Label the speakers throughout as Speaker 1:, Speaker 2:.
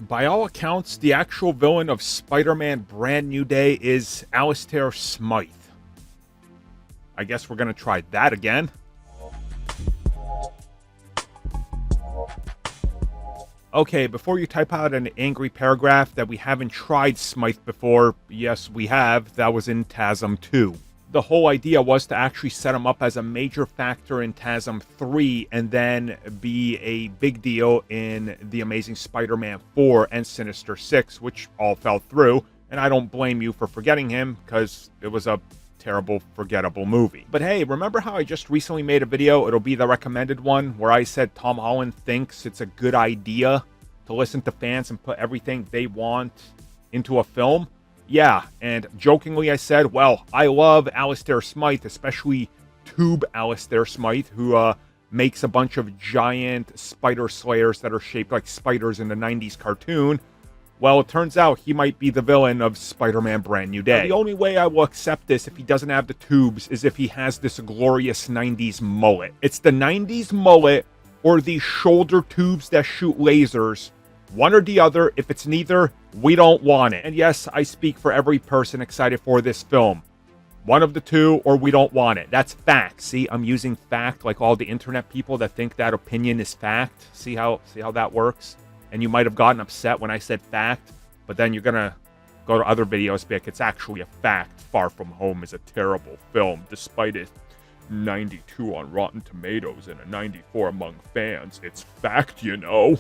Speaker 1: By all accounts, the actual villain of Spider-Man Brand New Day is Alistair Smythe. I guess we're going to try that again. Okay, before you type out an angry paragraph that we haven't tried Smythe before, yes, we have. That was in TASM 2. The whole idea was to actually set him up as a major factor in TASM 3 and then be a big deal in The Amazing Spider-Man 4 and Sinister 6, which all fell through. And I don't blame you for forgetting him because it was a terrible, forgettable movie. But hey, remember how I just recently made a video, it'll be the recommended one, where I said Tom Holland thinks it's a good idea to listen to fans and put everything they want into a film? Yeah, and jokingly I said, well, I love Alistair Smythe, especially Tube Alistair Smythe, who makes a bunch of giant spider slayers that are shaped like spiders in the 90s cartoon. Well, it turns out he might be the villain of Spider-Man Brand New Day. Now, the only way I will accept this if he doesn't have the tubes is if he has this glorious 90s mullet. It's the 90s mullet or the shoulder tubes that shoot lasers. One or the other. If it's neither, we don't want it. And yes, I speak for every person excited for this film. One of the two, or we don't want it. That's fact. See, I'm using fact like all the internet people that think that opinion is fact. See how that works? And you might have gotten upset when I said fact, but then you're gonna go to other videos and be like, it's actually a fact. Far From Home is a terrible film, despite it 92 on Rotten Tomatoes and a 94 among fans. It's fact, you know.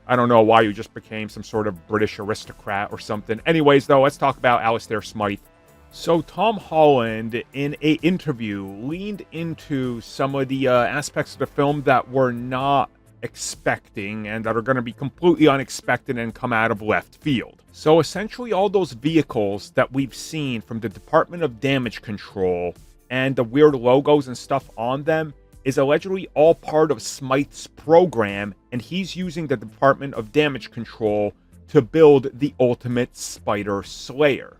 Speaker 1: I don't know why you just became some sort of British aristocrat or something. Anyways, though, let's talk about Alistair Smythe. So Tom Holland, in a interview, leaned into some of the aspects of the film that we're not expecting and that are going to be completely unexpected and come out of left field. So essentially all those vehicles that we've seen from the Department of Damage Control and the weird logos and stuff on them is allegedly all part of Smythe's program, and he's using the Department of Damage Control to build the ultimate Spider Slayer.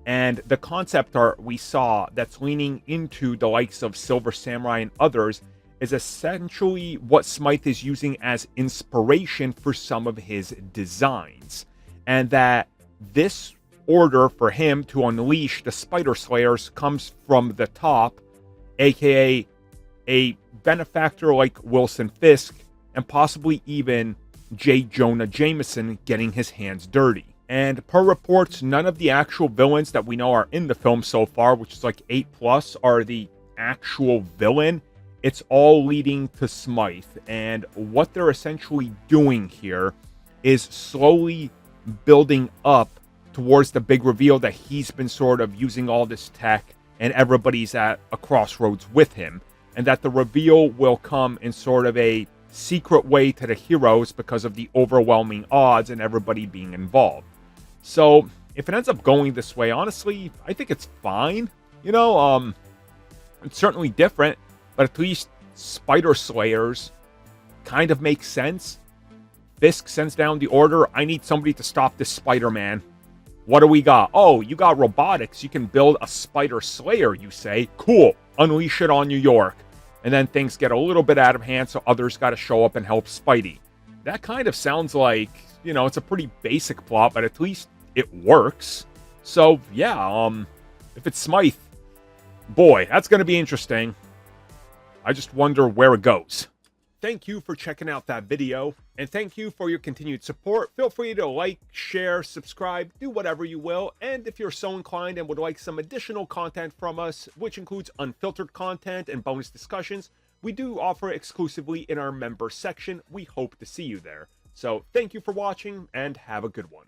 Speaker 1: And the concept art we saw that's leaning into the likes of Silver Samurai and others is essentially what Smythe is using as inspiration for some of his designs. And that this order for him to unleash the Spider Slayers comes from the top, aka a benefactor like Wilson Fisk, and possibly even J. Jonah Jameson getting his hands dirty. And per reports, none of the actual villains that we know are in the film so far, which is like 8+, are the actual villain. It's all leading to Smythe, and what they're essentially doing here is slowly building up towards the big reveal that he's been sort of using all this tech and everybody's at a crossroads with him, and that the reveal will come in sort of a secret way to the heroes because of the overwhelming odds and everybody being involved. So if it ends up going this way, honestly, I think it's fine. You know, it's certainly different. But at least Spider Slayers kind of makes sense. Fisk sends down the order, I need somebody to stop this Spider-Man. What do we got? Oh, you got robotics. You can build a Spider Slayer, you say. Cool. Unleash it on New York. And then things get a little bit out of hand, so others got to show up and help Spidey. That kind of sounds like, you know, it's a pretty basic plot, but at least it works. So, yeah, if it's Smythe, boy, that's going to be interesting. I just wonder where it goes. Thank you for checking out that video, and thank you for your continued support. Feel free to like, share, subscribe, do whatever you will, and if you're so inclined and would like some additional content from us, which includes unfiltered content and bonus discussions, we do offer exclusively in our member section. We hope to see you there. So thank you for watching, and have a good one.